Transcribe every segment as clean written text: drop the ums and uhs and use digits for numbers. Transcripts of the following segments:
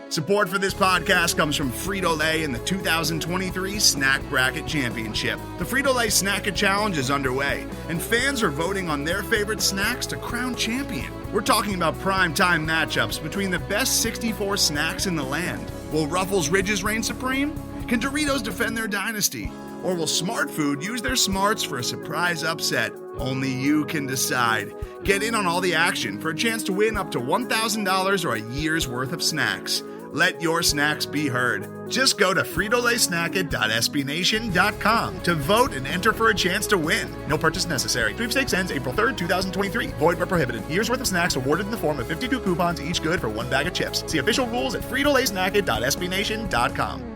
Support for this podcast comes from Frito-Lay in the 2023 Snack Bracket Championship. The Frito-Lay Snack It Challenge is underway, and fans are voting on their favorite snacks to crown champion. We're talking about prime-time matchups between the best 64 snacks in the land. Will Ruffles Ridges reign supreme? Can Doritos defend their dynasty? Or will Smart Food use their smarts for a surprise upset? Only you can decide. Get in on all the action for a chance to win up to $1,000 or a year's worth of snacks. Let your snacks be heard. Just go to fritolaysnacket.sbnation.com to vote and enter for a chance to win. No purchase necessary. Sweepstakes ends April 3rd, 2023. Void where prohibited. Year's worth of snacks awarded in the form of 52 coupons, each good for one bag of chips. See official rules at fritolaysnacket.sbnation.com.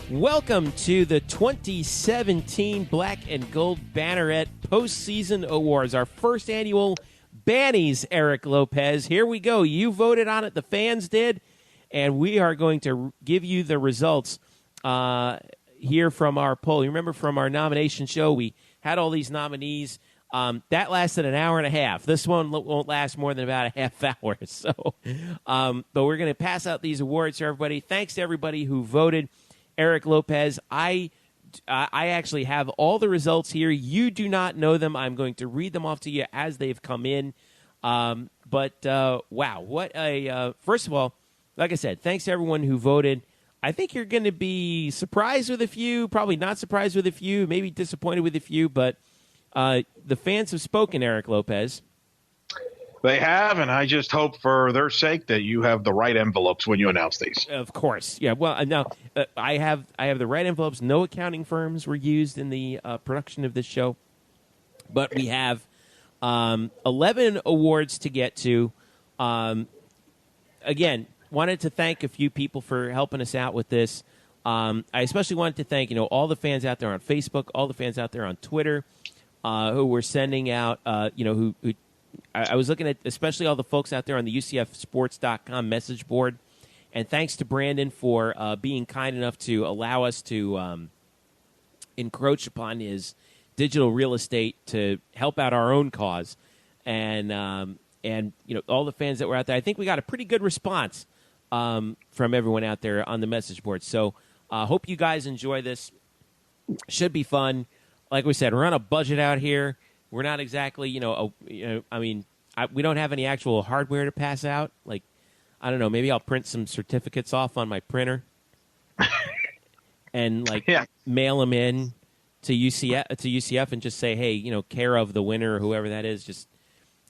Welcome to the 2017 Black and Gold Banneret Postseason Awards, our first annual Bannies, Eric Lopez. Here we go. You voted on it. The fans did. And we are going to give you the results here from our poll. You remember from our nomination show, we had all these nominees. That lasted an hour and a half. This one won't last more than about a half hour. So, but we're going to pass out these awards to everybody. Thanks to everybody who voted. Eric Lopez, I actually have all the results here. You do not know them. I'm going to read them off to you as they've come in. Wow, what a first of all, like I said, thanks to everyone who voted. I think you're going to be surprised with a few, probably not surprised with a few, maybe disappointed with a few, but the fans have spoken, Eric Lopez. They have, and I just hope for their sake that you have the right envelopes when you announce these. Of course. Yeah, well, now I have the right envelopes. No accounting firms were used in the production of this show. But we have 11 awards to get to. Again, wanted to thank a few people for helping us out with this. I especially wanted to thank, all the fans out there on Facebook, all the fans out there on Twitter who were sending out, who I was looking at especially all the folks out there on the UCFsports.com message board. And thanks to Brandon for being kind enough to allow us to encroach upon his digital real estate to help out our own cause. And all the fans that were out there, I think we got a pretty good response from everyone out there on the message board. So hope you guys enjoy this. Should be fun. Like we said, we're on a budget out here. We're not exactly, we don't have any actual hardware to pass out. Like, I don't know, maybe I'll print some certificates off on my printer and mail them in to UCF and just say, hey, care of the winner or whoever that is, just,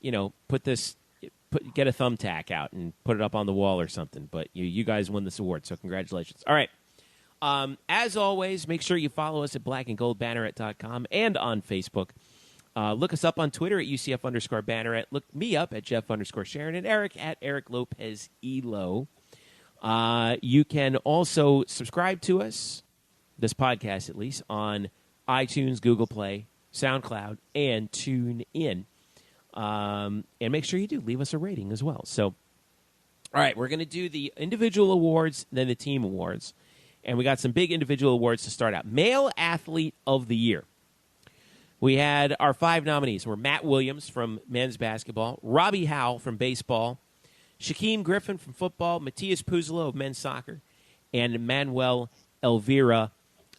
get a thumbtack out and put it up on the wall or something. But you guys won this award, so congratulations. All right. As always, make sure you follow us at blackandgoldbanneret.com and on Facebook. Look us up on Twitter at UCF_Banneret. Look me up at Jeff_Sharon and Eric at Eric Lopez Elo. You can also subscribe to us, this podcast at least, on iTunes, Google Play, SoundCloud, and TuneIn. And make sure you do leave us a rating as well. So, all right, we're going to do the individual awards, then the team awards. And we got some big individual awards to start out. Male Athlete of the Year. We had our 5 nominees were Matt Williams from men's basketball, Robbie Howell from baseball, Shaquem Griffin from football, Matthias Puzzolo of men's soccer, and Manuel Elvira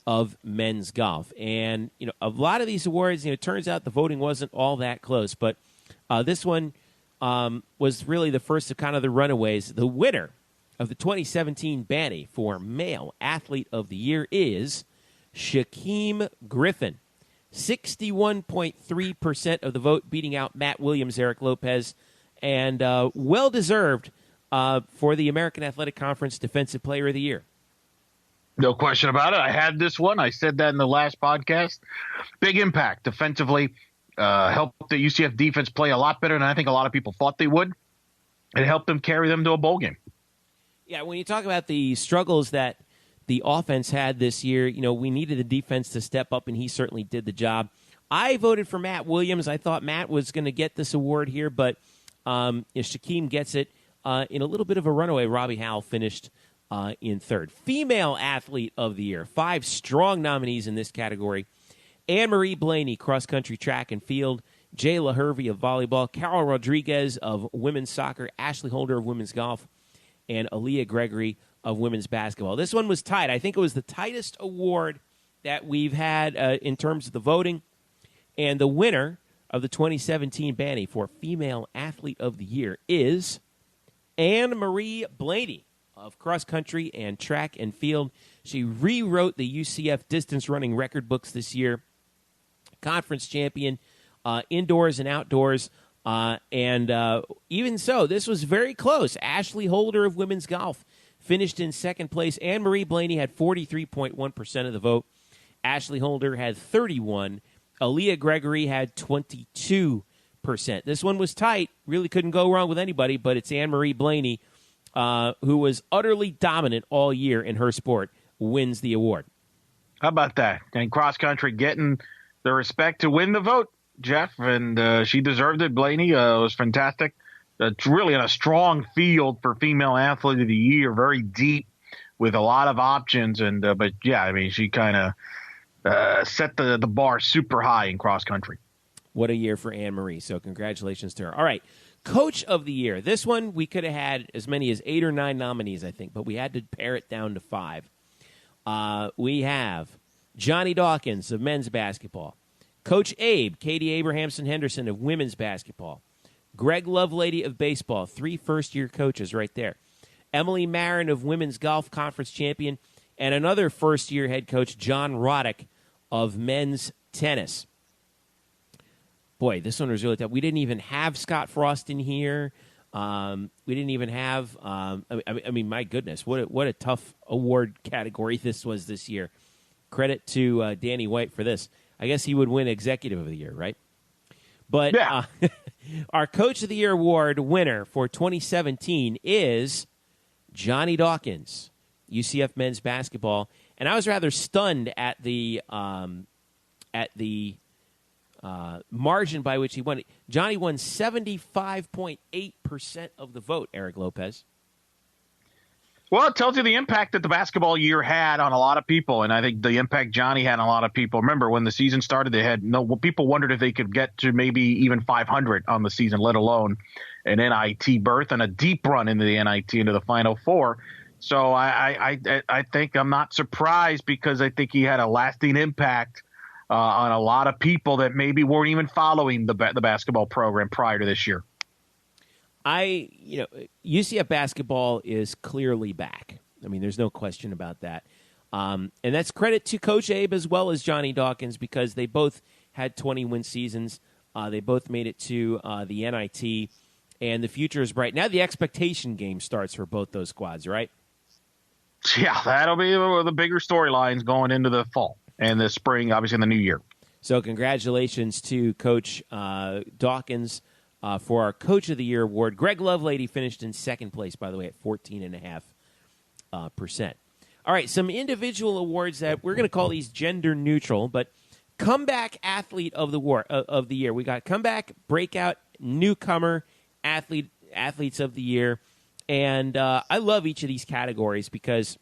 of men's golf. And, a lot of these awards, it turns out the voting wasn't all that close. But this one was really the first of kind of the runaways. The winner of the 2017 Banny for Male Athlete of the Year is Shaquem Griffin. 61.3% of the vote, beating out Matt Williams, Eric Lopez, and well-deserved for the American Athletic Conference Defensive Player of the Year. No question about it. I had this one. I said that in the last podcast. Big impact defensively. Helped the UCF defense play a lot better than I think a lot of people thought they would. It helped them carry them to a bowl game. Yeah, when you talk about the struggles that the offense had this year, we needed the defense to step up, and he certainly did the job. I voted for Matt Williams. I thought Matt was going to get this award here, but Shaquem gets it in a little bit of a runaway. Robbie Howell finished in third. Female Athlete of the Year. 5 strong nominees in this category. Anne-Marie Blaney, cross-country track and field. Jayla Hervey of volleyball, Carol Rodriguez of women's soccer, Ashley Holder of women's golf, and Aaliyah Gregory of women's basketball. This one was tied. I think it was the tightest award that we've had in terms of the voting. And the winner of the 2017 Banny for Female Athlete of the Year is Anne Marie Blaney of cross country and track and field. She rewrote the UCF distance running record books this year. Conference champion, indoors and outdoors. And even so, this was very close. Ashley Holder of women's golf finished in second place. Anne Marie Blaney had 43.1% of the vote. Ashley Holder had 31%. Aaliyah Gregory had 22%. This one was tight. Really couldn't go wrong with anybody, but it's Anne Marie Blaney, who was utterly dominant all year in her sport, wins the award. How about that? And cross country getting the respect to win the vote, Jeff, and she deserved it. Blaney was fantastic. It's really in a strong field for Female Athlete of the Year, very deep with a lot of options. And but yeah, I mean, she kind of set the bar super high in cross country. What a year for Anne Marie. So congratulations to her. All right. Coach of the Year. This one, we could have had as many as 8 or 9 nominees, I think, but we had to pare it down to 5. We have Johnny Dawkins of men's basketball. Coach Abe, Katie Abrahamson Henderson of women's basketball. Greg Lovelady of baseball. 3 first-year coaches right there. Emily Marin of women's golf, conference champion. And another first-year head coach, John Roddick of men's tennis. Boy, this one was really tough. We didn't even have Scott Frost in here. We didn't even have. I mean, my goodness, what a tough award category this was this year. Credit to Danny White for this. I guess he would win Executive of the Year, right? But yeah. Our Coach of the Year award winner for 2017 is Johnny Dawkins, UCF men's basketball. And I was rather stunned at the margin by which he won it. Johnny won 75.8% of the vote, Eric Lopez. Well, it tells you the impact that the basketball year had on a lot of people, and I think the impact Johnny had on a lot of people. Remember, when the season started, people wondered if they could get to maybe even 500 on the season, let alone an NIT berth and a deep run into the NIT, into the Final Four. So I think I'm not surprised, because I think he had a lasting impact on a lot of people that maybe weren't even following the basketball program prior to this year. UCF basketball is clearly back. I mean, there's no question about that. And that's credit to Coach Abe as well as Johnny Dawkins, because they both had 20-win seasons. They both made it to the NIT, and the future is bright. Now the expectation game starts for both those squads, right? Yeah, that'll be the bigger storylines going into the fall and the spring, obviously in the new year. So congratulations to Coach Dawkins for our Coach of the Year award. Greg Lovelady finished in second place, by the way, at 14.5%. All right, some individual awards that we're going to call these gender neutral, but Comeback Athlete of the Year. We got Comeback, Breakout, Newcomer, Athletes of the Year. And I love each of these categories because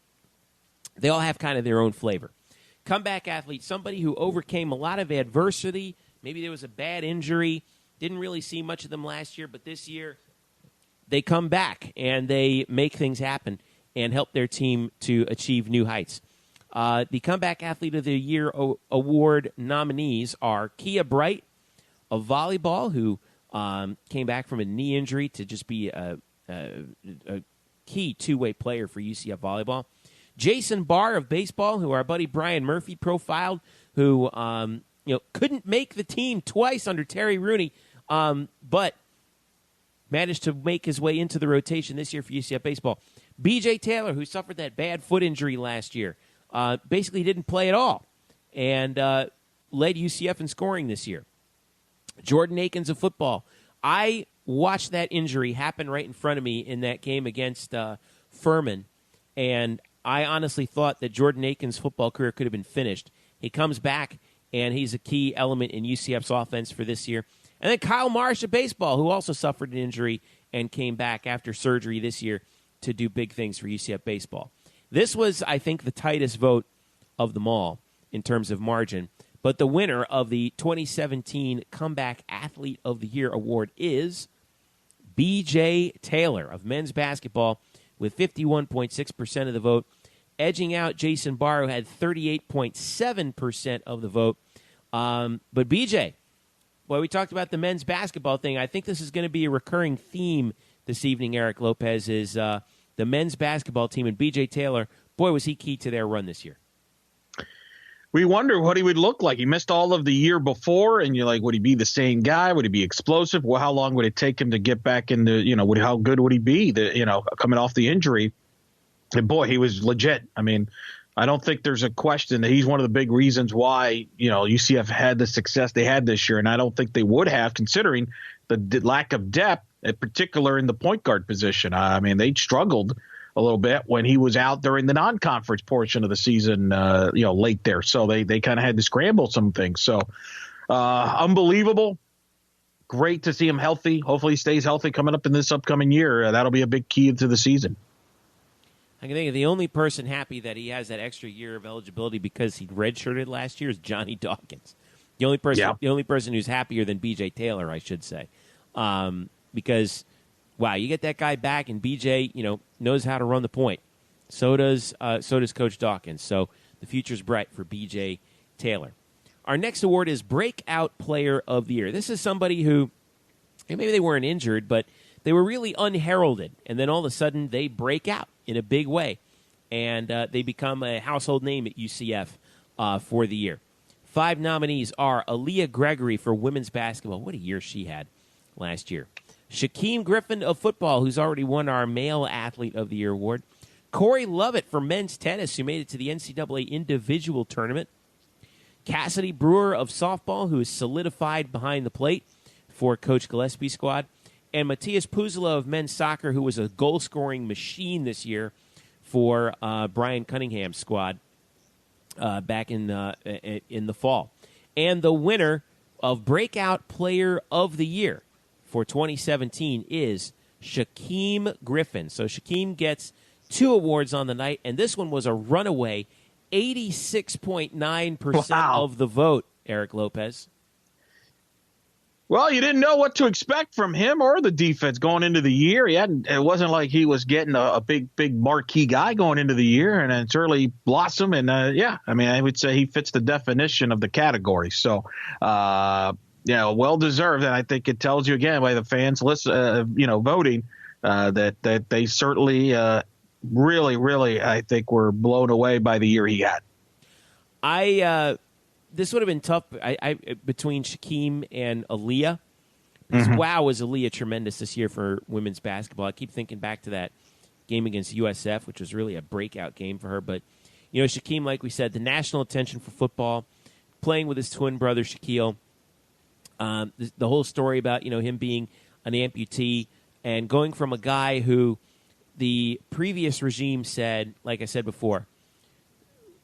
they all have kind of their own flavor. Comeback athlete, somebody who overcame a lot of adversity. Maybe there was a bad injury. Didn't really see much of them last year, but this year they come back and they make things happen and help their team to achieve new heights. The Comeback Athlete of the Year award nominees are Kia Bright of volleyball, who came back from a knee injury to just be a key two-way player for UCF volleyball. Jason Barr of baseball, who our buddy Brian Murphy profiled, who couldn't make the team twice under Terry Rooney, but managed to make his way into the rotation this year for UCF baseball. B.J. Taylor, who suffered that bad foot injury last year, basically didn't play at all and led UCF in scoring this year. Jordan Akins of football. I watched that injury happen right in front of me in that game against Furman, and I honestly thought that Jordan Akins' football career could have been finished. He comes back, and he's a key element in UCF's offense for this year. And then Kyle Marsh of baseball, who also suffered an injury and came back after surgery this year to do big things for UCF baseball. This was, I think, the tightest vote of them all in terms of margin. But the winner of the 2017 Comeback Athlete of the Year award is B.J. Taylor of men's basketball with 51.6% of the vote, edging out Jason Barr, who had 38.7% of the vote. But B.J., boy, we talked about the men's basketball thing. I think this is going to be a recurring theme this evening, Eric Lopez, is the men's basketball team. And B.J. Taylor, boy, was he key to their run this year. We wonder what he would look like. He missed all of the year before, and you're like, would he be the same guy? Would he be explosive? Well, how long would it take him to get back into, how good would he be, coming off the injury? And, boy, he was legit. I mean, I don't think there's a question that he's one of the big reasons why, UCF had the success they had this year, and I don't think they would have, considering the lack of depth, in particular in the point guard position. I mean, they struggled a little bit when he was out during the non-conference portion of the season, late there. So they kind of had to scramble some things. So unbelievable. Great to see him healthy. Hopefully he stays healthy coming up in this upcoming year. That'll be a big key to the season. I can think of the only person happy that he has that extra year of eligibility because he redshirted last year is Johnny Dawkins. The only person who's happier than B.J. Taylor, I should say, because wow, you get that guy back, and B.J. knows how to run the point. So does Coach Dawkins. So the future's bright for B.J. Taylor. Our next award is Breakout Player of the Year. This is somebody who maybe they weren't injured, but they were really unheralded, and then all of a sudden they break out in a big way, and they become a household name at UCF for the year. 5 nominees are Aaliyah Gregory for women's basketball. What a year she had last year. Shaquem Griffin of football, who's already won our Male Athlete of the Year award. Corey Lovett for men's tennis, who made it to the NCAA individual tournament. Cassidy Brewer of softball, who is solidified behind the plate for Coach Gillespie's squad. And Matthias Puzula of men's soccer, who was a goal-scoring machine this year for Brian Cunningham's squad back in the fall. And the winner of Breakout Player of the Year for 2017 is Shaquem Griffin. So Shaquem gets 2 awards on the night, and this one was a runaway 86.9% of the vote, Eric Lopez. Well, you didn't know what to expect from him or the defense going into the year. It wasn't like he was getting a big marquee guy going into the year, and it's certainly blossomed. And I would say he fits the definition of the category. So, well deserved, and I think it tells you again by the fans voting that they certainly really I think were blown away by the year he had. This would have been tough between Shaquem and Aaliyah. Because wow, was Aaliyah tremendous this year for women's basketball. I keep thinking back to that game against USF, which was really a breakout game for her. But, Shaquem, like we said, the national attention for football, playing with his twin brother Shaquille, the whole story about, him being an amputee and going from a guy who the previous regime said, like I said before,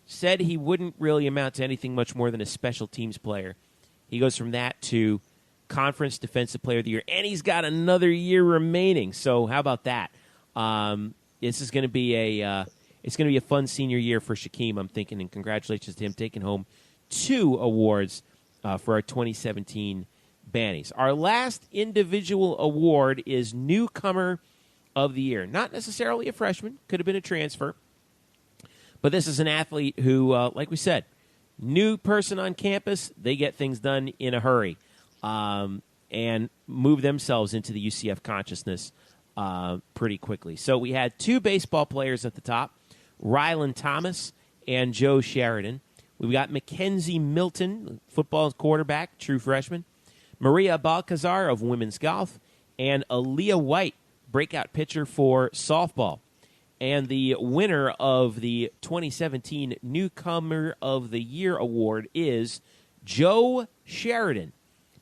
said he wouldn't really amount to anything much more than a special teams player. He goes from that to Conference Defensive Player of the Year, and he's got another year remaining. So how about that? This is going to be a fun senior year for Shaquem, I'm thinking, and congratulations to him taking home 2 awards for our 2017 Bannies. Our last individual award is Newcomer of the Year. Not necessarily a freshman, could have been a transfer. But this is an athlete who, like we said, new person on campus, they get things done in a hurry and move themselves into the UCF consciousness pretty quickly. So we had 2 baseball players at the top, Rylan Thomas and Joe Sheridan. We've got Mackenzie Milton, football quarterback, true freshman, Maria Balcazar of women's golf, and Aaliyah White, breakout pitcher for softball. And the winner of the 2017 Newcomer of the Year award is Joe Sheridan,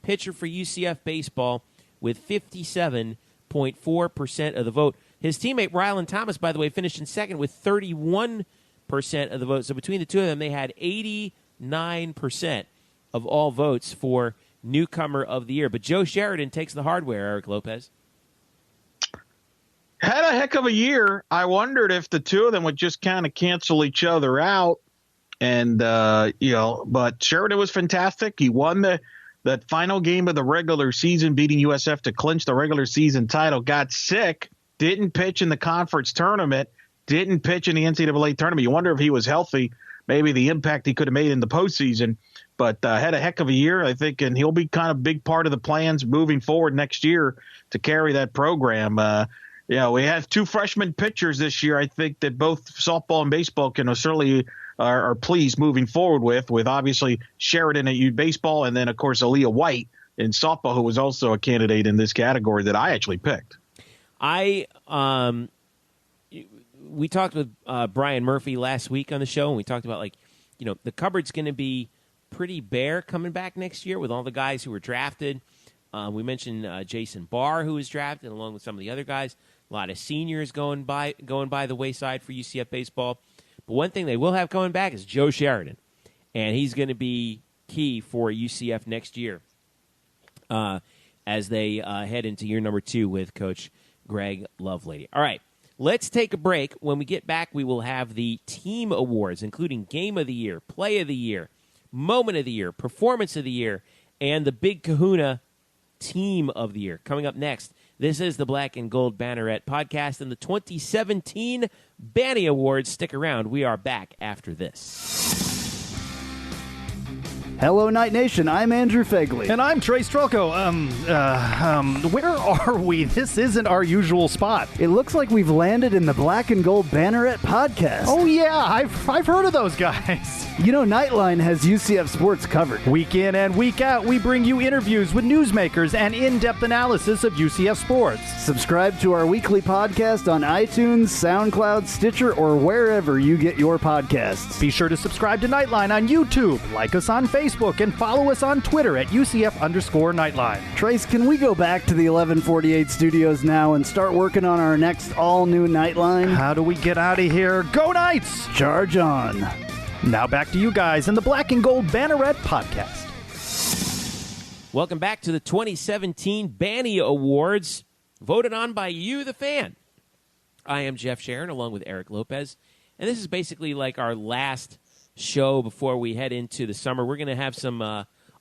pitcher for UCF baseball, with 57.4% of the vote. His teammate Rylan Thomas, by the way, finished in second with 31% of the vote. So between the two of them, they had 89% of all votes for Newcomer of the Year. But Joe Sheridan takes the hardware, Eric Lopez. Had a heck of a year. I wondered if the two of them would just kind of cancel each other out. And, but Sheridan was fantastic. He won that final game of the regular season, beating USF to clinch the regular season title, got sick, didn't pitch in the conference tournament, didn't pitch in the NCAA tournament. You wonder if he was healthy, maybe the impact he could have made in the postseason, but had a heck of a year, I think, and he'll be kind of a big part of the plans moving forward next year to carry that program. We have two freshman pitchers this year, I think, that both softball and baseball can certainly are pleased moving forward with obviously Sheridan at baseball, and then, of course, Aaliyah White in softball, who was also a candidate in this category that I actually picked. We talked with Brian Murphy last week on the show, and we talked about, the cupboard's going to be pretty bare coming back next year with all the guys who were drafted. We mentioned Jason Barr, who was drafted, along with some of the other guys. A lot of seniors going by the wayside for UCF baseball. But one thing they will have coming back is Joe Sheridan, and he's going to be key for UCF next year as they head into year number 2 with Coach Greg Lovelady. All right, let's take a break. When we get back, we will have the team awards, including Game of the Year, Play of the Year, Moment of the Year, Performance of the Year, and the Big Kahuna Team of the Year. Coming up next, this is the Black and Gold Banneret Podcast and the 2017 Bannies Awards. Stick around. We are back after this. Hello, Night Nation. I'm Andrew Fegley. And I'm Trey Strelko. Where are we? This isn't our usual spot. It looks like we've landed in the Black and Gold Banneret Podcast. Oh, yeah. I've heard of those guys. You know, Nightline has UCF sports covered. Week in and week out, we bring you interviews with newsmakers and in-depth analysis of UCF sports. Subscribe to our weekly podcast on iTunes, SoundCloud, Stitcher, or wherever you get your podcasts. Be sure to subscribe to Nightline on YouTube, like us on Facebook, and follow us on Twitter at UCF_Nightline. Trace, can we go back to the 1148 studios now and start working on our next all-new Nightline? How do we get out of here? Go Knights! Charge on. Now back to you guys in the Black and Gold Banneret Podcast. Welcome back to the 2017 Bannies Awards, voted on by you, the fan. I am Jeff Sharon, along with Eric Lopez, and this is basically like our last show before we head into the summer. We're going to have some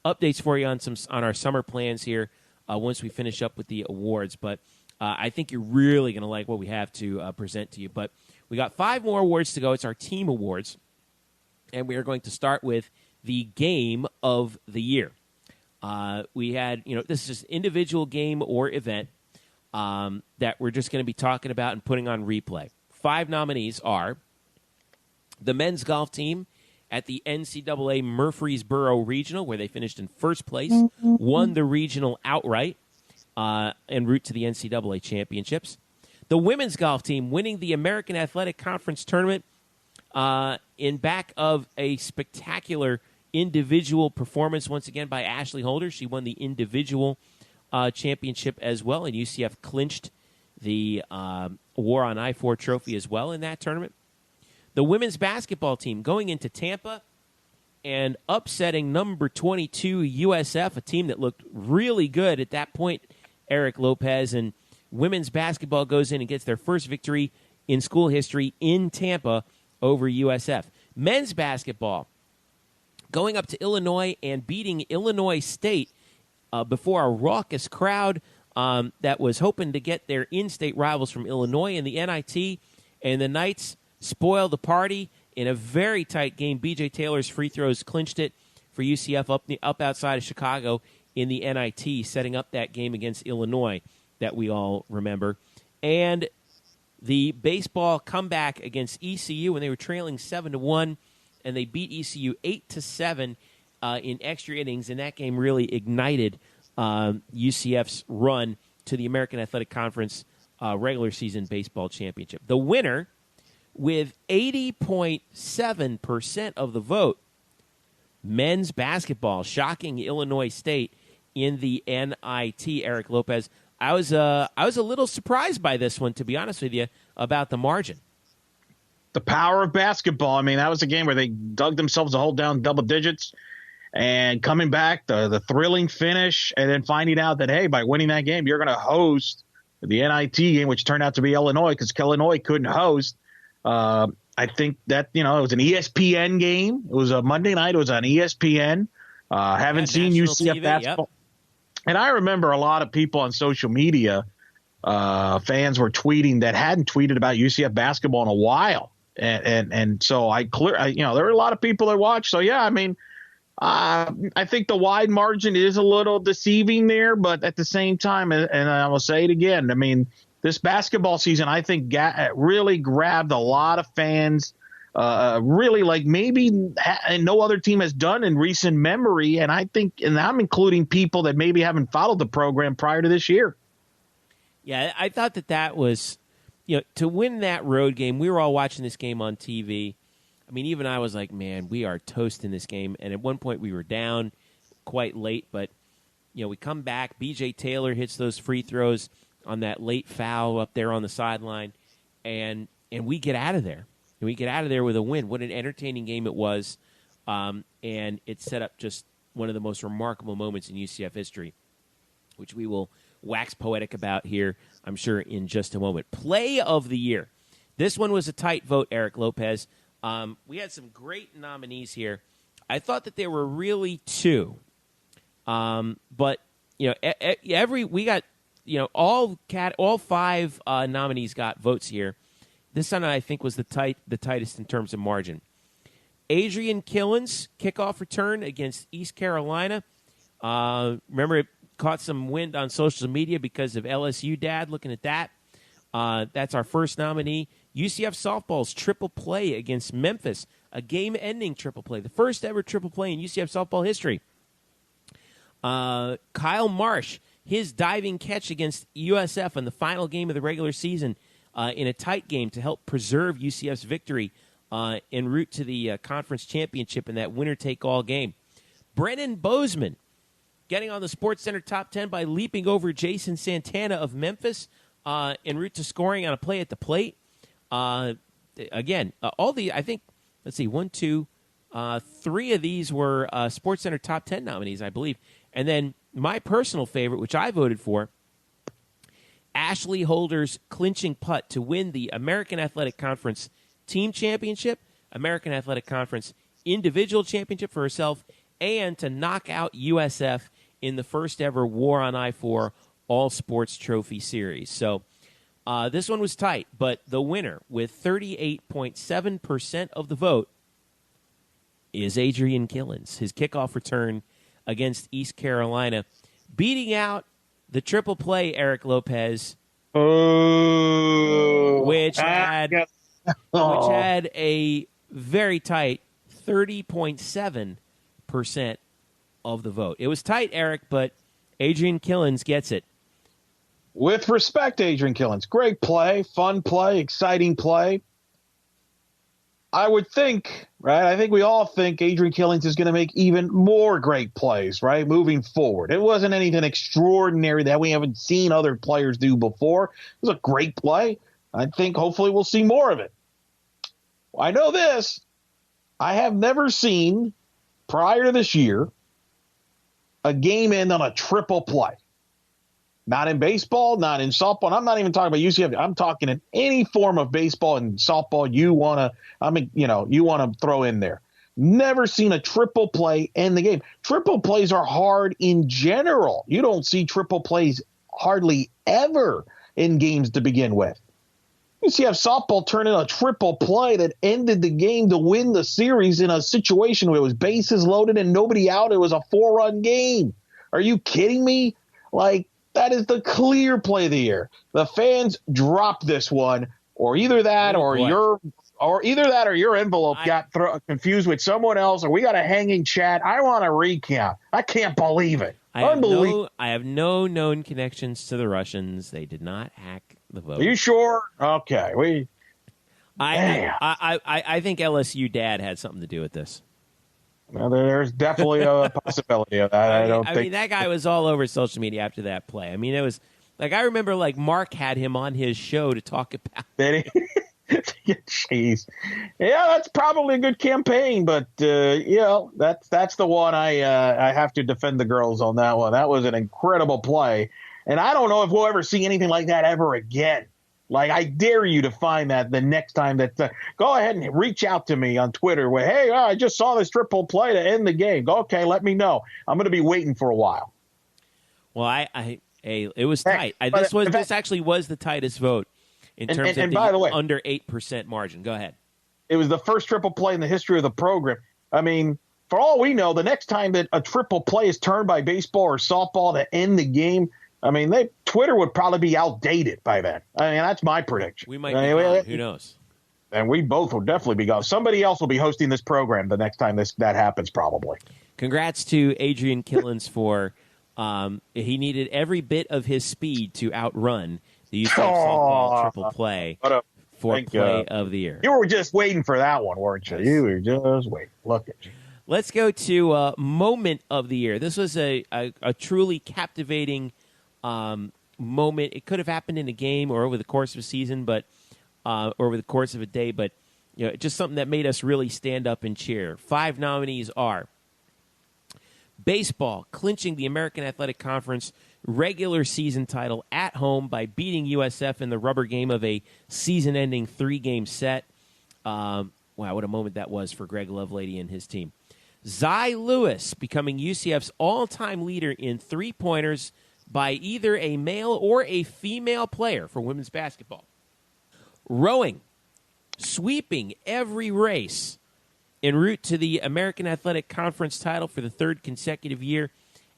updates for you on our summer plans here once we finish up with the awards, but I think you're really going to like what we have to present to you. But we got 5 more awards to go. It's our team awards. And we are going to start with the Game of the Year. We had, this is just individual game or event that we're just going to be talking about and putting on replay. 5 nominees are the men's golf team at the NCAA Murfreesboro Regional, where they finished in first place, won the regional outright en route to the NCAA championships. The women's golf team winning the American Athletic Conference tournament in back of a spectacular individual performance once again by Ashley Holder. She won the individual championship as well, and UCF clinched the War on I-4 trophy as well in that tournament. The women's basketball team going into Tampa and upsetting number 22 USF, a team that looked really good at that point, Eric Lopez, and women's basketball goes in and gets their first victory in school history in Tampa over USF. Men's basketball going up to Illinois and beating Illinois State before a raucous crowd that was hoping to get their in-state rivals from Illinois in the NIT, and the Knights spoiled the party in a very tight game. B.J. Taylor's free throws clinched it for UCF up outside of Chicago in the NIT, setting up that game against Illinois that we all remember. And the baseball comeback against ECU when they were trailing 7-1, and they beat ECU 8-7 in extra innings, and that game really ignited UCF's run to the American Athletic Conference regular season baseball championship. The winner, with 80.7% of the vote, men's basketball, shocking Illinois State in the NIT. Eric Lopez, I was a little surprised by this one, to be honest with you, about the margin. The power of basketball. I mean, that was a game where they dug themselves a hole down double digits, and coming back, the thrilling finish, and then finding out that, hey, by winning that game, you're going to host the NIT game, which turned out to be Illinois because Illinois couldn't host. I I think that, it was an ESPN game. It was a Monday night. It was on ESPN. Haven't seen UCF TV, basketball. Yep. And I remember a lot of people on social media, fans were tweeting that hadn't tweeted about UCF basketball in a while. And so there were a lot of people that watched. So, yeah, I mean, I think the wide margin is a little deceiving there. But at the same time, and I will say it again, I mean, this basketball season, I think, really grabbed a lot of fans, really like maybe no other team has done in recent memory. And I think, and I'm including people that maybe haven't followed the program prior to this year. Yeah, I thought that was, to win that road game, we were all watching this game on TV. I mean, even I was like, man, we are toasting this game. And at one point we were down quite late, but, we come back. B.J. Taylor hits those free throws on that late foul up there on the sideline, and we get out of there. And we get out of there with a win. What an entertaining game it was, and it set up just one of the most remarkable moments in UCF history, which we will wax poetic about here, I'm sure, in just a moment. Play of the year. This one was a tight vote, Eric Lopez. We had some great nominees here. I thought that there were really two, but we got. All five nominees got votes here. This one, I think, was the tightest in terms of margin. Adrian Killen's kickoff return against East Carolina. Remember, it caught some wind on social media because of LSU Dad looking at that. That's our first nominee. UCF softball's triple play against Memphis, a game-ending triple play, the first ever triple play in UCF softball history. Kyle Marsh, his diving catch against USF in the final game of the regular season in a tight game to help preserve UCF's victory en route to the conference championship in that winner-take-all game. Brennan Bozeman getting on the SportsCenter top 10 by leaping over Jason Santana of Memphis en route to scoring on a play at the plate. Again, I think, let's see, 3 of these were SportsCenter top 10 nominees, I believe. And then my personal favorite, which I voted for, Ashley Holder's clinching putt to win the American Athletic Conference Team Championship, American Athletic Conference Individual Championship for herself, and to knock out USF in the first ever War on I-4 All-Sports Trophy Series. So this one was tight, but the winner with 38.7% of the vote is Adrian Killens. His kickoff return against East Carolina, beating out the triple play, Eric Lopez, which had a very tight 30.7% of the vote. It was tight, Eric, but Adrian Killens gets it. With respect, Adrian Killens. Great play, fun play, exciting play. I would think, right? I think we all think Adrian Killens is going to make even more great plays, right, moving forward. It wasn't anything extraordinary that we haven't seen other players do before. It was a great play. I think hopefully we'll see more of it. I know this. I have never seen, prior to this year, a game end on a triple play. Not in baseball, not in softball. I'm not even talking about UCF. I'm talking in any form of baseball and softball you want to throw in there. Never seen a triple play end the game. Triple plays are hard in general. You don't see triple plays hardly ever in games to begin with. UCF softball turned in a triple play that ended the game to win the series in a situation where it was bases loaded and nobody out. It was a 4-run game. Are you kidding me? That is the clear play of the year. The fans dropped this one, or either that, or your envelope got confused with someone else, or we got a hanging chat. I want a recount. I can't believe it. I have no known connections to the Russians. They did not hack the vote. Are you sure? Okay. I think LSU Dad had something to do with this. Well, there's definitely a possibility of that. I mean, that guy was all over social media after that play. I mean, it was I remember Mark had him on his show to talk about. Jeez. Yeah, that's probably a good campaign, but that's the one I have to defend the girls on that one. That was an incredible play, and I don't know if we'll ever see anything like that ever again. Like, I dare you to find that the next time that go ahead and reach out to me on Twitter where, hey, I just saw this triple play to end the game. Go, okay, let me know. I'm going to be waiting for a while. Well, it was tight. This actually was the tightest vote in terms of by the way, under 8% margin. Go ahead. It was the first triple play in the history of the program. I mean, for all we know, the next time that a triple play is turned by baseball or softball to end the game, I mean, Twitter would probably be outdated by then. I mean, that's my prediction. We might be gone. Who knows? And we both will definitely be gone. Somebody else will be hosting this program the next time that happens, probably. Congrats to Adrian Killens for he needed every bit of his speed to outrun the UCF softball triple play for play of the year. You were just waiting for that one, weren't you? You were just waiting. Look at you. Let's go to moment of the year. This was a truly captivating moment. It could have happened in a game or over the course of a season, but or over the course of a day, but just something that made us really stand up and cheer. 5 nominees are baseball clinching the American Athletic Conference regular season title at home by beating USF in the rubber game of a season-ending 3-game set. Wow, what a moment that was for Greg Lovelady and his team. Zy Lewis becoming UCF's all-time leader in three-pointers by either a male or a female player for women's basketball. Rowing, sweeping every race en route to the American Athletic Conference title for the 3rd consecutive year,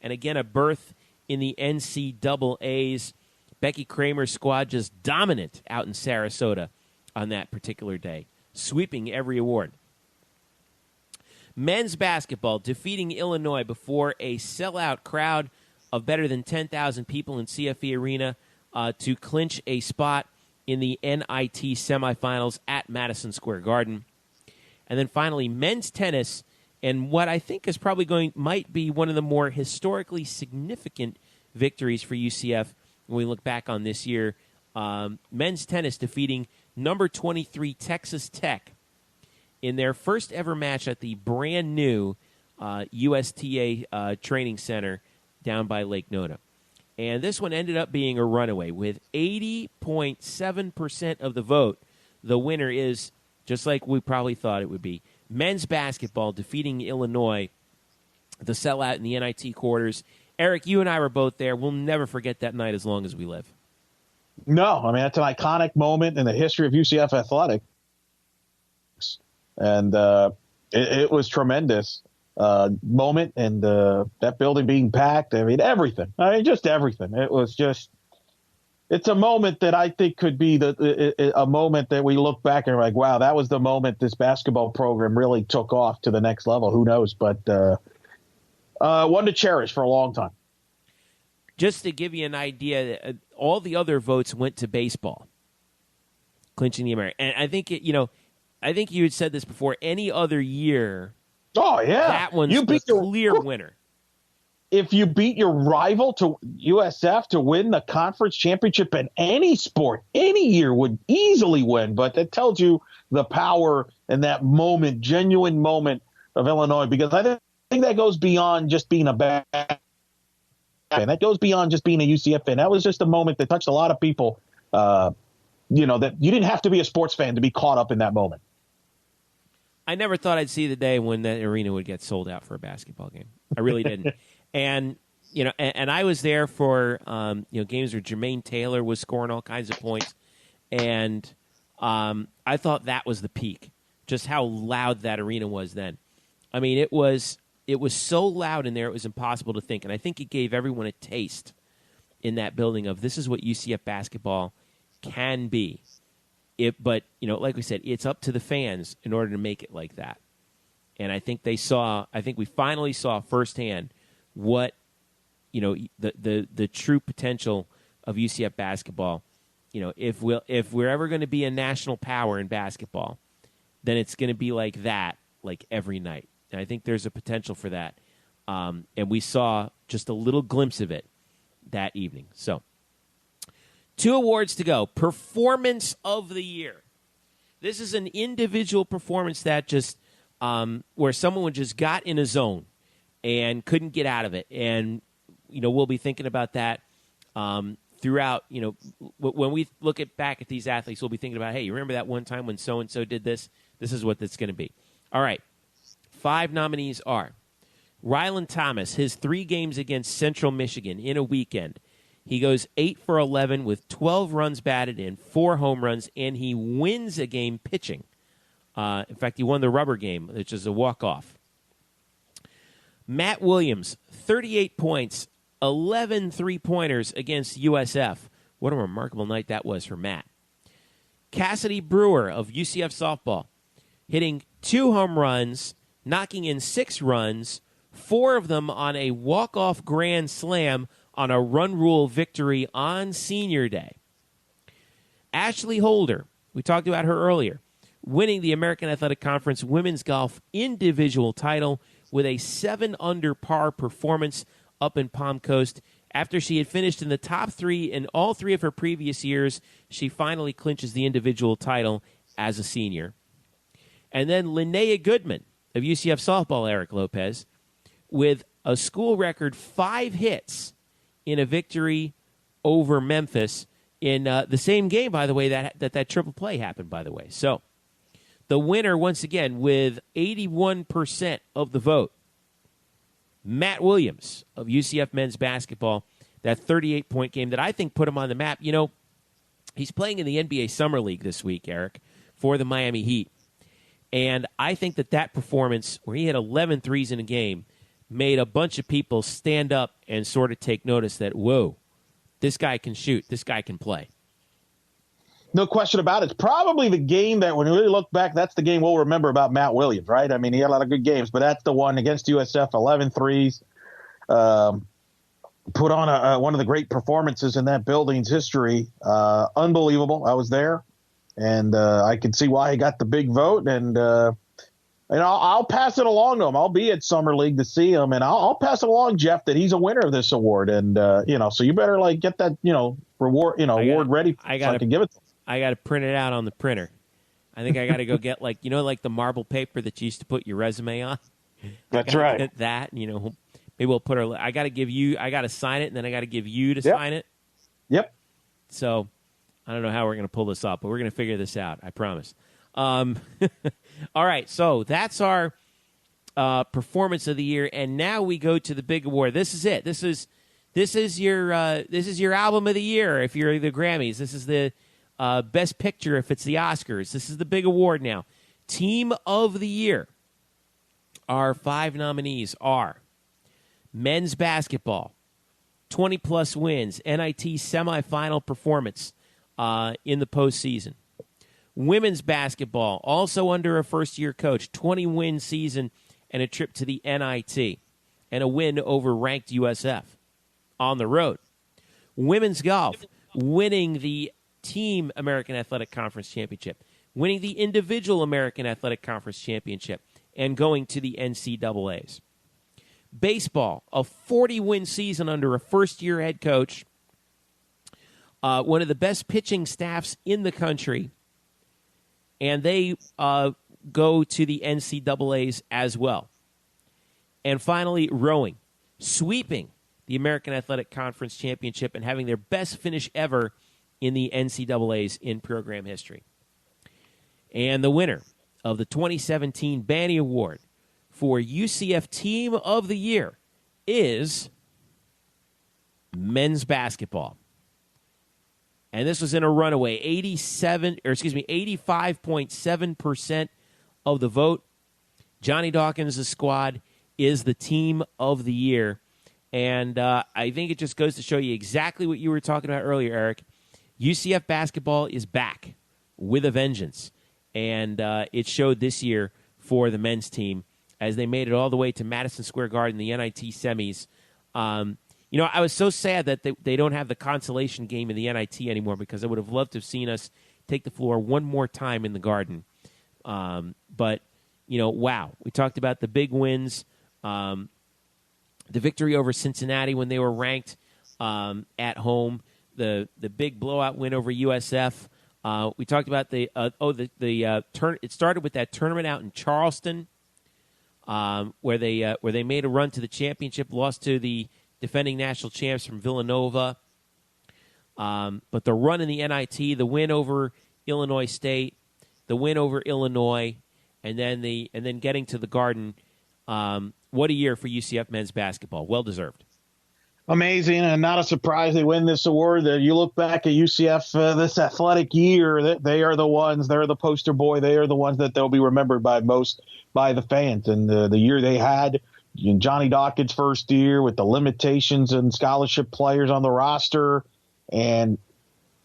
and again a berth in the NCAAs. Becky Kramer's squad just dominant out in Sarasota on that particular day, sweeping every award. Men's basketball defeating Illinois before a sellout crowd of better than 10,000 people in CFE Arena to clinch a spot in the NIT semifinals at Madison Square Garden. And then finally, men's tennis, and what I think is probably might be one of the more historically significant victories for UCF when we look back on this year. Men's tennis defeating number 23 Texas Tech in their first ever match at the brand new USTA training center down by Lake Nona. And this one ended up being a runaway with 80.7% of the vote. The winner is, just like we probably thought it would be, men's basketball defeating Illinois, the sellout in the NIT quarters. Eric, you and I were both there. We'll never forget that night as long as we live. No, I mean, that's an iconic moment in the history of UCF athletics. And it was tremendous moment, and that building being packed. I mean, everything. I mean, just everything. It was just, it's a moment that I think could be a moment that we look back and are like, wow, that was the moment this basketball program really took off to the next level. Who knows? But one to cherish for a long time. Just to give you an idea, all the other votes went to baseball, clinching the American. And I think I think you had said this before. Any other year, oh yeah, that one's the clear winner. If you beat your rival to USF to win the conference championship in any sport, any year would easily win. But that tells you the power and that moment, genuine moment of Illinois, because I think that goes beyond just being a bad fan. That goes beyond just being a UCF fan. That was just a moment that touched a lot of people. That you didn't have to be a sports fan to be caught up in that moment. I never thought I'd see the day when that arena would get sold out for a basketball game. I really didn't. And I was there for games where Jermaine Taylor was scoring all kinds of points, and I thought that was the peak. Just how loud that arena was then. I mean, it was so loud in there it was impossible to think. And I think it gave everyone a taste in that building of this is what UCF basketball can be. But like we said, it's up to the fans in order to make it like that. And I think we finally saw firsthand what the true potential of UCF basketball. If we're ever going to be a national power in basketball, then it's going to be like that, like every night. And I think there's a potential for that. And we saw just a little glimpse of it that evening. So 2 awards to go. Performance of the year. This is an individual performance that just where someone just got in a zone and couldn't get out of it. And, we'll be thinking about that throughout, when we look back at these athletes, we'll be thinking about, hey, you remember that one time when so-and-so did this? This is what that's going to be. All right. 5 nominees are Ryland Thomas, his 3 games against Central Michigan in a weekend. He goes 8 for 11 with 12 runs batted in, 4 home runs, and he wins a game pitching. In fact, he won the rubber game, which is a walk-off. Matt Williams, 38 points, 11 three-pointers against USF. What a remarkable night that was for Matt. Cassidy Brewer of UCF softball, hitting 2 home runs, knocking in 6 runs, 4 of them on a walk-off grand slam on a run rule victory on Senior Day. Ashley Holder, we talked about her earlier, winning the American Athletic Conference Women's Golf Individual title with a 7-under par performance up in Palm Coast. After she had finished in the top 3 in all 3 of her previous years, she finally clinches the individual title as a senior. And then Linnea Goodman of UCF softball, Eric Lopez, with a school record 5 hits in a victory over Memphis in the same game, by the way, that triple play happened, by the way. So the winner, once again, with 81% of the vote, Matt Williams of UCF men's basketball, that 38-point game that I think put him on the map. He's playing in the NBA Summer League this week, Eric, for the Miami Heat. And I think that performance, where he hit 11 threes in a game, made a bunch of people stand up and sort of take notice that, whoa, this guy can shoot, this guy can play. No question about it. It's probably the game that, when we really look back, that's the game we'll remember about Matt Williams, right? I mean, he had a lot of good games, but that's the one against USF, 11 threes. Put on one of the great performances in that building's history. Unbelievable. I was there, and I can see why he got the big vote. And I'll pass it along to him. I'll be at Summer League to see him, and I'll pass it along, Jeff, that he's a winner of this award. And so you better get that reward award ready so I can give it to him. I got to print it out on the printer. I think I got to go get like the marble paper that you used to put your resume on. That's right. Get that, maybe we'll put I got to sign it, and then I got to give you to sign it. Yep. So I don't know how we're going to pull this off, but we're going to figure this out. I promise. All right. So that's our performance of the year. And now we go to the big award. This is it. This is your album of the year. If you're the Grammys, this is the Best Picture if it's the Oscars. This is the big award now. Team of the Year. Our 5 nominees are men's basketball, 20-plus wins, NIT semifinal performance in the postseason. Women's basketball, also under a first-year coach, 20-win season and a trip to the NIT, and a win over ranked USF on the road. Women's golf, winning the Team American Athletic Conference Championship, winning the Individual American Athletic Conference Championship, and going to the NCAAs. Baseball, a 40-win season under a first-year head coach, one of the best pitching staffs in the country, and they go to the NCAAs as well. And finally, rowing, sweeping the American Athletic Conference Championship and having their best finish ever in the NCAAs in program history. And the winner of the 2017 Bannies Award for UCF Team of the Year is men's basketball. And this was in a runaway, 85.7% of the vote. Johnny Dawkins' squad is the Team of the Year. And I think it just goes to show you exactly what you were talking about earlier, Eric. UCF basketball is back with a vengeance. And it showed this year for the men's team as they made it all the way to Madison Square Garden, the NIT semis. I was so sad that they don't have the consolation game in the NIT anymore, because I would have loved to have seen us take the floor one more time in the Garden. But, wow. We talked about the big wins. The victory over Cincinnati when they were ranked at home. The big blowout win over USF. We talked about it started with that tournament out in Charleston, where they made a run to the championship, lost to the defending national champs from Villanova. But the run in the NIT, the win over Illinois State, the win over Illinois, and then getting to the Garden. What a year for UCF men's basketball. Well deserved. Amazing, and not a surprise they win this award. You look back at UCF this athletic year, they are the ones, they're the poster boy, they are the ones that they'll be remembered by most by the fans. And the year they had, Johnny Dawkins' first year with the limitations and scholarship players on the roster, and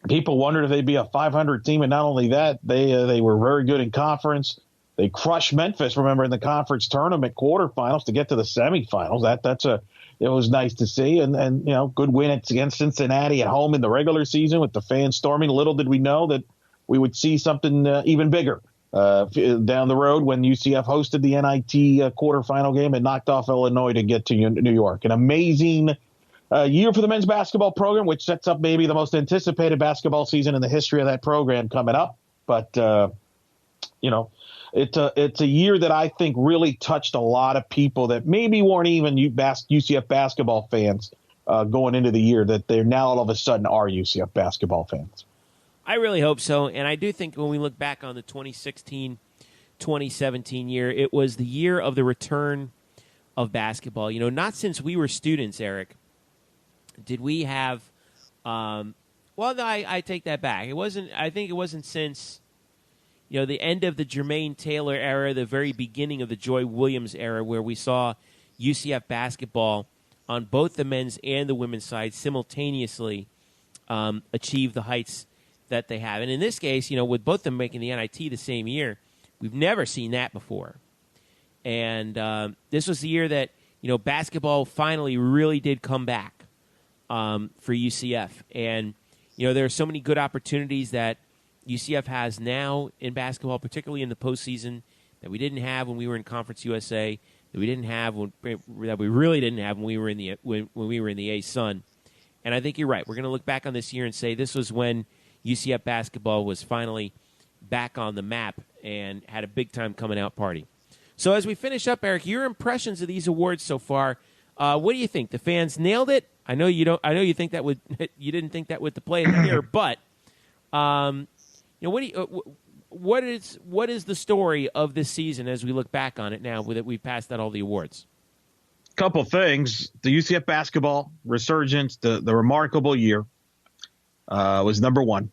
people wondered if they'd be a 500 team. And not only that, they were very good in conference. They crushed Memphis, remember, in the conference tournament quarterfinals to get to the semifinals. It was nice to see. And good win against Cincinnati at home in the regular season with the fans storming. Little did we know that we would see something even bigger down the road when UCF hosted the NIT quarterfinal game and knocked off Illinois to get to New York. An amazing year for the men's basketball program, which sets up maybe the most anticipated basketball season in the history of that program coming up. But, it's a year that I think really touched a lot of people that maybe weren't even UCF basketball fans going into the year, that they're now all of a sudden are UCF basketball fans. I really hope so. And I do think when we look back on the 2016-2017 year, it was the year of the return of basketball. Not since we were students, Eric, did we have I take that back. I think it wasn't since the end of the Jermaine Taylor era, the very beginning of the Joy Williams era, where we saw UCF basketball on both the men's and the women's side simultaneously achieve the heights that they have. And in this case, with both of them making the NIT the same year, we've never seen that before. And this was the year that, basketball finally really did come back for UCF. And, there are so many good opportunities that UCF has now in basketball, particularly in the postseason, that we didn't have when we were in Conference USA, that we really didn't have when we were in the A-Sun. And I think you're right. We're going to look back on this year and say this was when UCF basketball was finally back on the map and had a big time coming out party. So as we finish up, Eric, your impressions of these awards so far, what do you think? The fans nailed it. I know you don't. I know you think that would. You didn't think that with the play of the year, but what is the story of this season as we look back on it now that we've passed out all the awards? Couple things. The UCF basketball resurgence, the remarkable year was number one.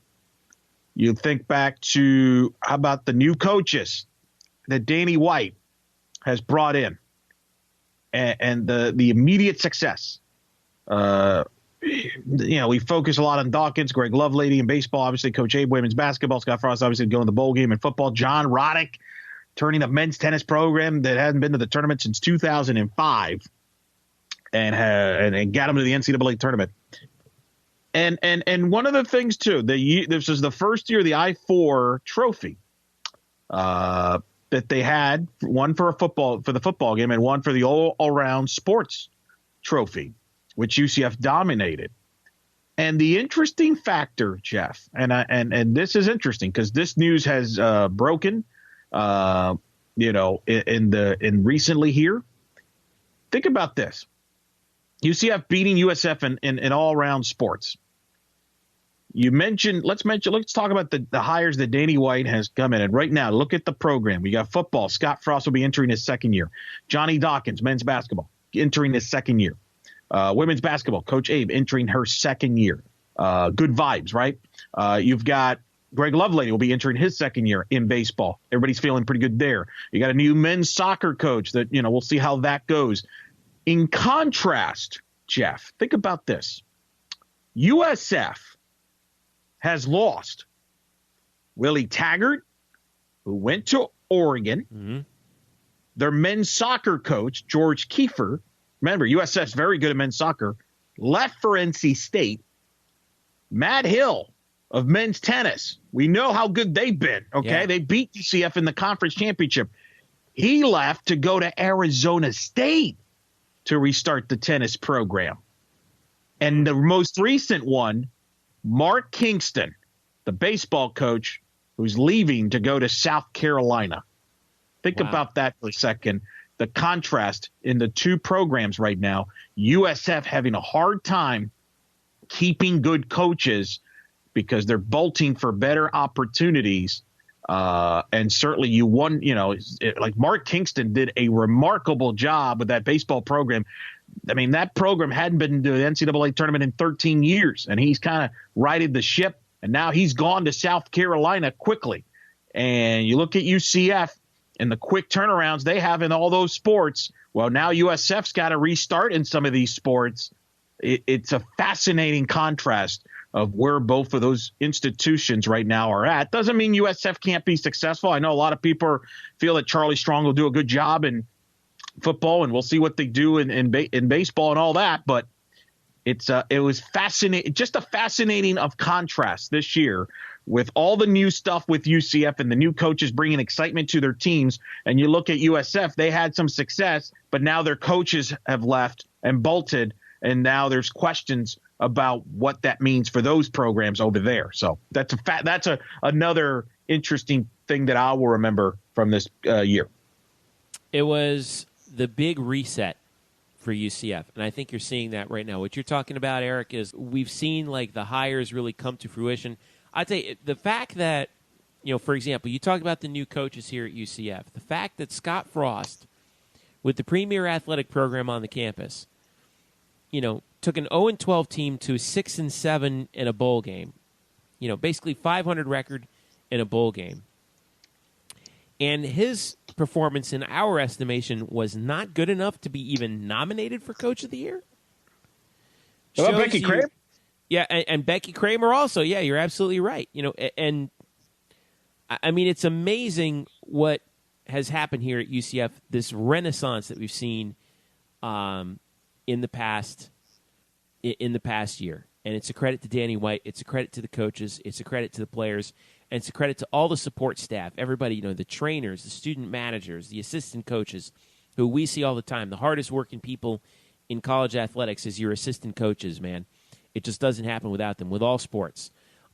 You think back to how about the new coaches that Danny White has brought in and the immediate success. We focus a lot on Dawkins, Greg Lovelady in baseball, obviously Coach Abe women's basketball, Scott Frost obviously going to the bowl game in football, John Roddick turning a men's tennis program that hadn't been to the tournament since 2005 and got them to the NCAA tournament. And one of the things too, this was the first year the I-4 trophy that they had, one for the football game and one for the all-around sports trophy, which UCF dominated. And the interesting factor, Jeff, and this is interesting because this news has broken, in recently here. Think about this: UCF beating USF in all-around sports. Let's talk about the hires that Danny White has come in. And right now, look at the program. We got football. Scott Frost will be entering his second year. Johnny Dawkins, men's basketball, entering his second year. Women's basketball, Coach Abe entering her second year. Good vibes, right? You've got Greg Lovelady will be entering his second year in baseball. Everybody's feeling pretty good there. You got a new men's soccer coach that, we'll see how that goes. In contrast, Jeff, think about this. USF has lost Willie Taggart, who went to Oregon. Mm-hmm. Their men's soccer coach, George Kiefer, remember, USF's very good at men's soccer, left for NC State. Matt Hill of men's tennis, we know how good they've been, okay? Yeah. They beat UCF in the conference championship. He left to go to Arizona State to restart the tennis program. And the most recent one, Mark Kingston, the baseball coach, who's leaving to go to South Carolina. Think about that for a second. The contrast in the two programs right now, USF having a hard time keeping good coaches because they're bolting for better opportunities. And certainly you won, like Mark Kingston did a remarkable job with that baseball program. I mean, that program hadn't been to the NCAA tournament in 13 years, and he's kind of righted the ship, and now he's gone to South Carolina quickly. And you look at UCF and the quick turnarounds they have in all those sports. Well, now USF's got to restart in some of these sports. It's a fascinating contrast of where both of those institutions right now are at. Doesn't mean USF can't be successful. I know a lot of people feel that Charlie Strong will do a good job in football, and we'll see what they do in baseball and all that. But it was fascinating, just a fascinating of contrast this year with all the new stuff with UCF and the new coaches bringing excitement to their teams. And you look at USF, they had some success, but now their coaches have left and bolted, and now there's questions about what that means for those programs over there. So that's another interesting thing that I will remember from this year. It was the big reset for UCF, and I think you're seeing that right now. What you're talking about, Eric, is we've seen like the hires really come to fruition. I'd say the fact that, for example, you talk about the new coaches here at UCF, the fact that Scott Frost, with the premier athletic program on the campus, took an 0-12 team to 6-7 in a bowl game, basically 500 record in a bowl game. And his performance, in our estimation, was not good enough to be even nominated for Coach of the Year. How about Becky Kramer? Yeah, and Becky Kramer also. Yeah, you're absolutely right. And I mean, it's amazing what has happened here at UCF, this renaissance that we've seen in the past year. And it's a credit to Danny White. It's a credit to the coaches. It's a credit to the players. And it's a credit to all the support staff, everybody, the trainers, the student managers, the assistant coaches, who we see all the time. The hardest working people in college athletics is your assistant coaches, man. It just doesn't happen without them, with all sports.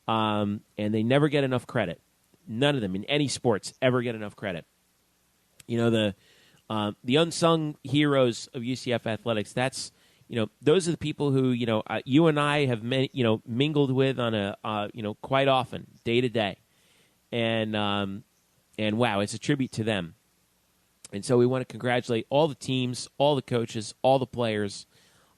And they never get enough credit. None of them in any sports ever get enough credit. The unsung heroes of UCF athletics, that's, those are the people who, you and I have, mingled with on a, quite often, day to day. And wow, it's a tribute to them. And so we want to congratulate all the teams, all the coaches, all the players,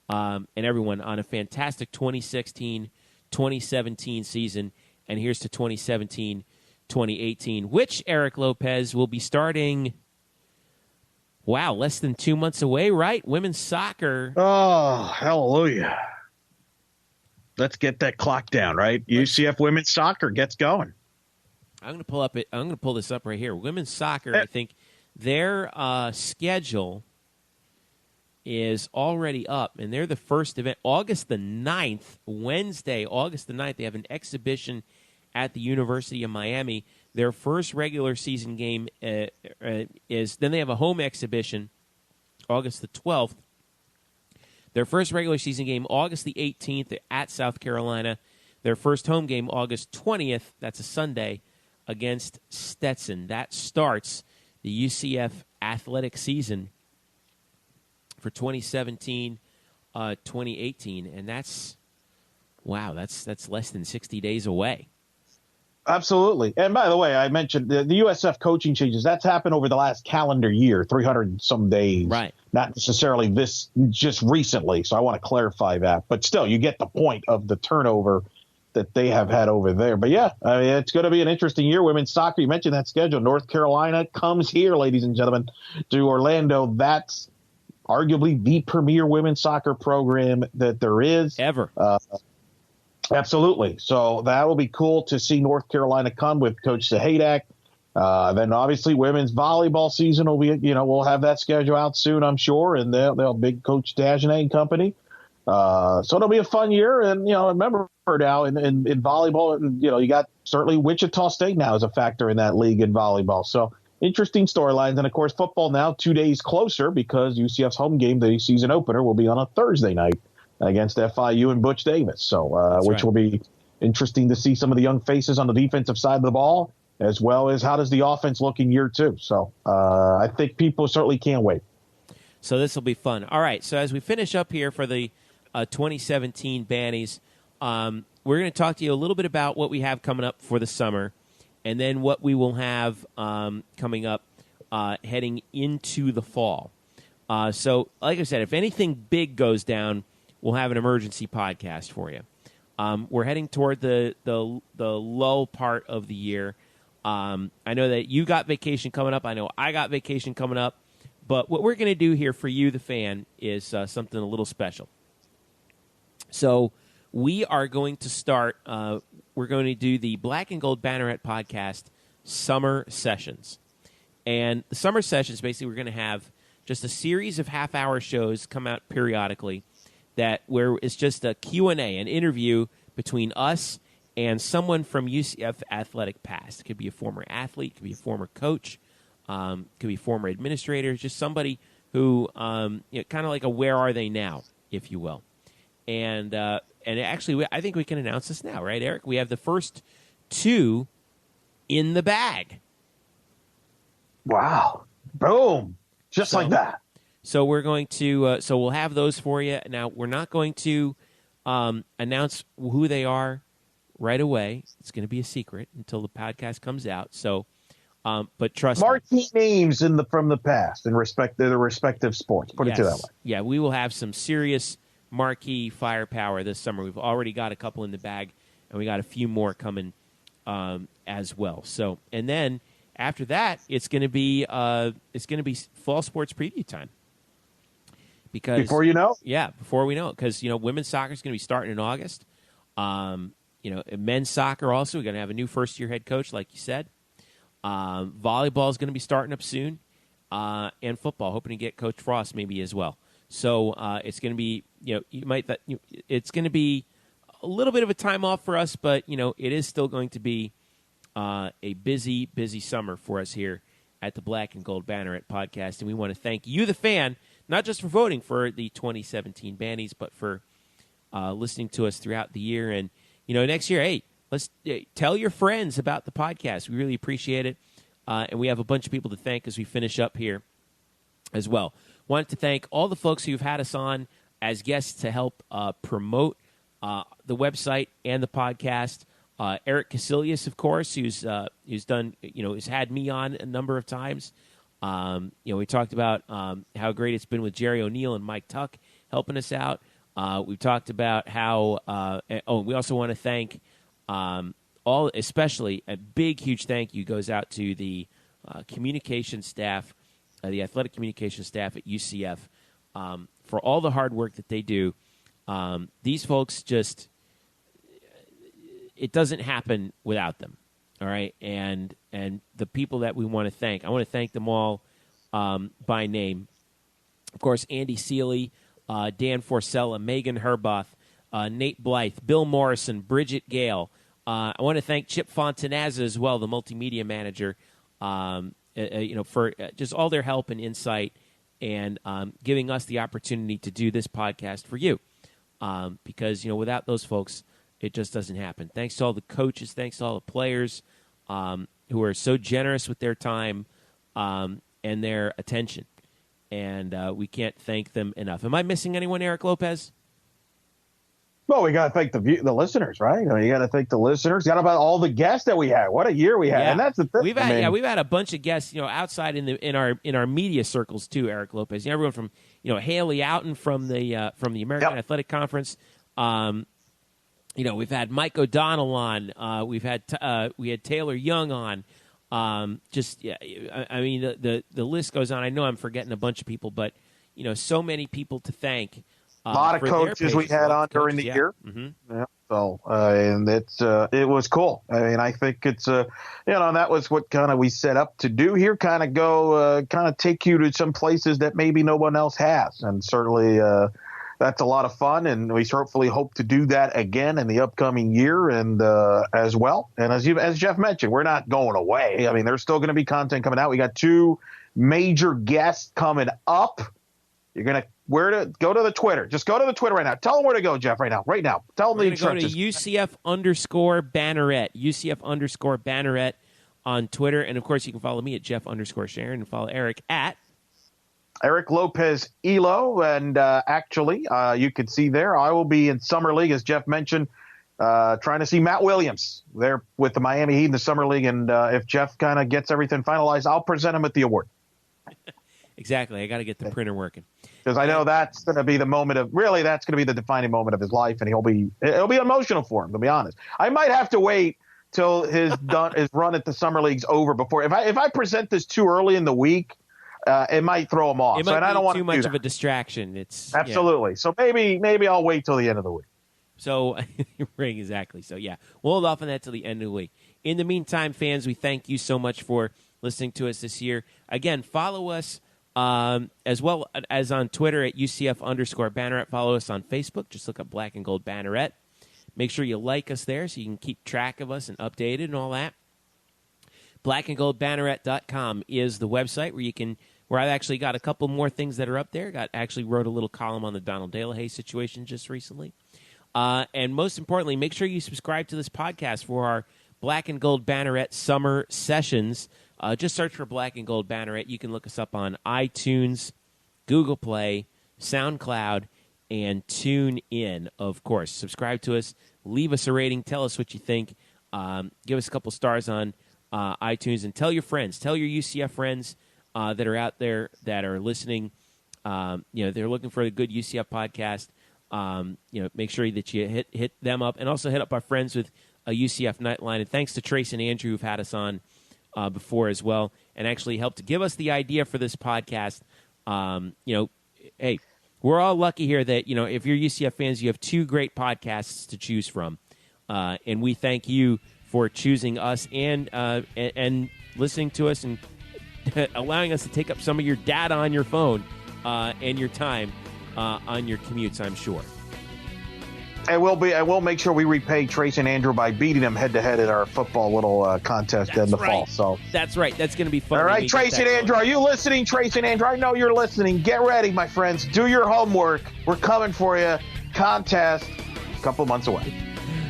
and everyone on a fantastic 2016-2017 season. And here's to 2017-2018, which Eric Lopez will be starting, less than 2 months away, right? Women's soccer. Oh, hallelujah. Let's get that clock down, right? UCF women's soccer gets going. I'm going to pull this up right here. Women's soccer, I think their schedule is already up, and they're the first event. August the 9th, Wednesday, August the 9th, they have an exhibition at the University of Miami. Their first regular season game is, then they have a home exhibition August the 12th. Their first regular season game, August the 18th at South Carolina. Their first home game, August 20th, that's a Sunday, against Stetson. That starts the UCF athletic season for 2017-2018, and that's less than 60 days away. Absolutely. And by the way, I mentioned the USF coaching changes. That's happened over the last calendar year, 300 some days. Right. Not necessarily this just recently. So I want to clarify that. But still, you get the point of the turnover that they have had over there. But yeah, I mean, it's going to be an interesting year. Women's soccer, you mentioned that schedule. North Carolina comes here, ladies and gentlemen, to Orlando. That's arguably the premier women's soccer program that there is. Ever. Absolutely. So that will be cool to see North Carolina come with Coach Sahadak. Then obviously women's volleyball season will be, we'll have that schedule out soon, I'm sure. And they'll big Coach Dagenet and company. So it'll be a fun year. And, remember now in volleyball, and, you got certainly Wichita State now is a factor in that league in volleyball. So interesting storylines. And of course, football now 2 days closer because UCF's home game, the season opener, will be on a Thursday night against FIU and Butch Davis. So, which will be interesting to see some of the young faces on the defensive side of the ball, as well as how does the offense look in year two. So I think people certainly can't wait. So this will be fun. All right. So as we finish up here for the 2017 Bannies, we're going to talk to you a little bit about what we have coming up for the summer, and then what we will have coming up heading into the fall. So, like I said, if anything big goes down, we'll have an emergency podcast for you. We're heading toward the lull part of the year. I know that you got vacation coming up. I know I got vacation coming up. But what we're going to do here for you, the fan, is something a little special. So we are going to start, we're going to do the Black and Gold Banneret Podcast Summer Sessions. And the Summer Sessions, basically, we're going to have just a series of half-hour shows come out periodically where it's just a Q&A, an interview between us and someone from UCF athletic past. It could be a former athlete, it could be a former coach, could be former administrators, just somebody who, kind of like a where are they now, if you will. And actually, I think we can announce this now, right, Eric? We have the first 2 in the bag. Wow. Boom. Just like that. So we're going to, so we'll have those for you. Now, we're not going to announce who they are right away. It's going to be a secret until the podcast comes out. So, but trust me. Marquee names from the past in respect to the respective sports. Put it to that way. Yeah, we will have some serious marquee firepower this summer. We've already got a couple in the bag, and we got a few more coming as well. So, and then after that, it's going to be fall sports preview time. Because before you know, before we know it, because women's soccer is going to be starting in August. Men's soccer also, we're going to have a new first-year head coach, like you said. Volleyball is going to be starting up soon, and football, hoping to get Coach Frost maybe as well. So it's going to be, it's going to be a little bit of a time off for us, but it is still going to be a busy, busy summer for us here at the Black and Gold Banneret Podcast, and we want to thank you, the fan, not just for voting for the 2017 Bannies, but for listening to us throughout the year. And next year, hey, let's tell your friends about the podcast. We really appreciate it. And we have a bunch of people to thank as we finish up here as well. Wanted to thank all the folks who've had us on as guests to help promote the website and the podcast. Eric Casilius, of course, who's done, has had me on a number of times. We talked about how great it's been with Jerry O'Neill and Mike Tuck helping us out. We've talked about how, we also want to thank especially a big, huge thank you goes out to the communication staff, the athletic communication staff at UCF for all the hard work that they do. These folks it doesn't happen without them. All right. And the people that we want to thank, I want to thank them all by name. Of course, Andy Seeley, Dan Forcella, Megan Herboth, Nate Blythe, Bill Morrison, Bridget Gale. I want to thank Chip Fontanazza as well, the multimedia manager, for just all their help and insight and giving us the opportunity to do this podcast for you. Because, without those folks, it just doesn't happen. Thanks to all the coaches. Thanks to all the players who are so generous with their time and their attention. And we can't thank them enough. Am I missing anyone, Eric Lopez? Well, we got to thank the listeners, right? You got to thank the listeners. Got about all the guests that we had. What a year we had, and that's the thing. We've had a bunch of guests, outside in our media circles too. Eric Lopez, everyone from Haley Outen from the American Athletic Conference. We've had Mike O'Donnell on. We had Taylor Young on. The list goes on. I know I'm forgetting a bunch of people, but so many people to thank. A lot of coaches we had on during the year. Mm-hmm. Yeah. So, and it was cool. I mean, I think it's, and that was what kind of we set up to do here, kind of take you to some places that maybe no one else has. And certainly that's a lot of fun. And we hopefully hope to do that again in the upcoming year and as well. And as Jeff mentioned, we're not going away. I mean, there's still going to be content coming out. We got 2 major guests coming up. You're going to go to the Twitter. Just go to the Twitter right now. Tell them where to go, Jeff, right now. Tell them the instructions. Go to UCF_Banneret, UCF_Banneret on Twitter. And, of course, you can follow me at Jeff_Sharon and follow Eric at Eric Lopez Elo. And actually, you can see there, I will be in Summer League, as Jeff mentioned, trying to see Matt Williams there with the Miami Heat in the Summer League. And if Jeff kind of gets everything finalized, I'll present him with the award. Exactly. I got to get the printer working. Because I know that's going to be the moment of, really, that's going to be the defining moment of his life. And it'll be emotional for him, to be honest. I might have to wait till his run at the Summer League's over before. If I present this too early in the week, it might throw him off. It might I don't want too much of a distraction. It's absolutely. Yeah. So maybe I'll wait till the end of the week. So, right, exactly. So, yeah, we'll hold off on that till the end of the week. In the meantime, fans, we thank you so much for listening to us this year. Again, follow us as well as on Twitter at UCF_Banneret. Follow us on Facebook. Just look up Black and Gold Banneret. Make sure you like us there so you can keep track of us and updated and all that. blackandgoldbanneret.com is the website where I've actually got a couple more things that are up there. Actually wrote a little column on the Donald DeLahaye situation just recently. And most importantly, make sure you subscribe to this podcast for our Black and Gold Banneret summer sessions. Just search for Black and Gold Banneret. You can look us up on iTunes, Google Play, SoundCloud, and TuneIn, of course. Subscribe to us. Leave us a rating. Tell us what you think. Give us a couple stars on iTunes. And tell your friends. Tell your UCF friends that are out there that are listening. They're looking for a good UCF podcast. Make sure that you hit them up, and also hit up our friends with a UCF Nightline. And thanks to Trace and Andrew who've had us on before as well, and actually helped to give us the idea for this podcast. Hey, we're all lucky here that if you're UCF fans, you have two great podcasts to choose from, and we thank you for choosing us and listening to us and allowing us to take up some of your data on your phone and your time. On your commutes, I'm sure. I will make sure we repay Trace and Andrew by beating them head-to-head at our football little contest in the fall. So that's right. That's going to be fun. All right, Trace and Andrew, are you listening? Trace and Andrew, I know you're listening. Get ready, my friends. Do your homework. We're coming for you. Contest a couple months away.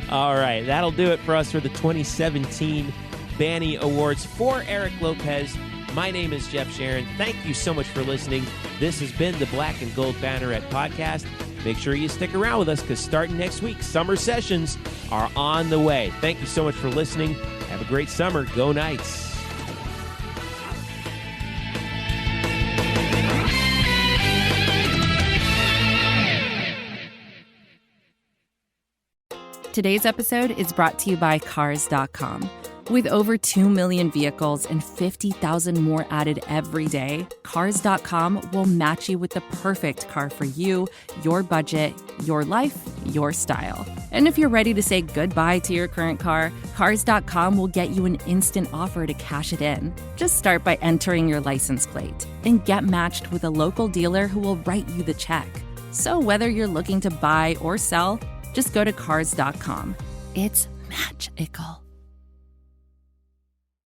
All right, that'll do it for us for the 2017 Bannies Awards. For Eric Lopez, my name is Jeff Sharon. Thank you so much for listening. This has been the Black and Gold Banneret Podcast. Make sure you stick around with us because starting next week, summer sessions are on the way. Thank you so much for listening. Have a great summer. Go Knights. Today's episode is brought to you by Cars.com. With over 2 million vehicles and 50,000 more added every day, Cars.com will match you with the perfect car for you, your budget, your life, your style. And if you're ready to say goodbye to your current car, Cars.com will get you an instant offer to cash it in. Just start by entering your license plate and get matched with a local dealer who will write you the check. So whether you're looking to buy or sell, just go to Cars.com. It's magical.